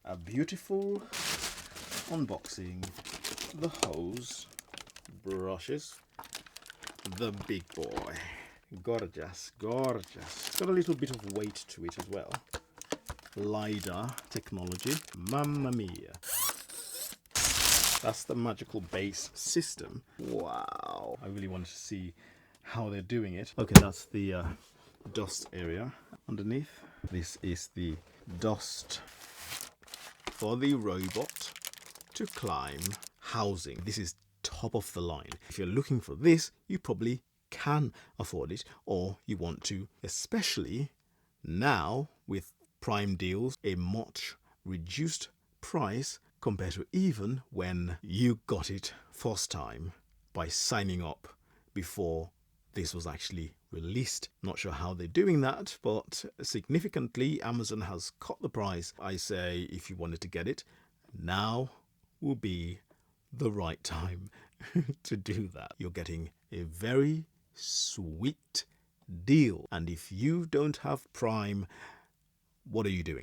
a beautiful unboxing. The hose, brushes, the big boy. Gorgeous, gorgeous. Got a little bit of weight to it as well. LiDAR technology. Mamma mia. That's the magical base system. Wow. I really wanted to see how they're doing it. Okay, that's the dust area underneath. This is the dust for the robot to climb housing. This is top of the line. If you're looking for this, you probably can afford it, or you want to, especially now with Prime deals, a much reduced price compared to even when you got it first time by signing up before this was actually released. Not sure how they're doing that, but significantly Amazon has cut the price. I say if you wanted to get it, now will be the right time to do that. You're getting a very sweet deal, and if you don't have Prime, what are you doing?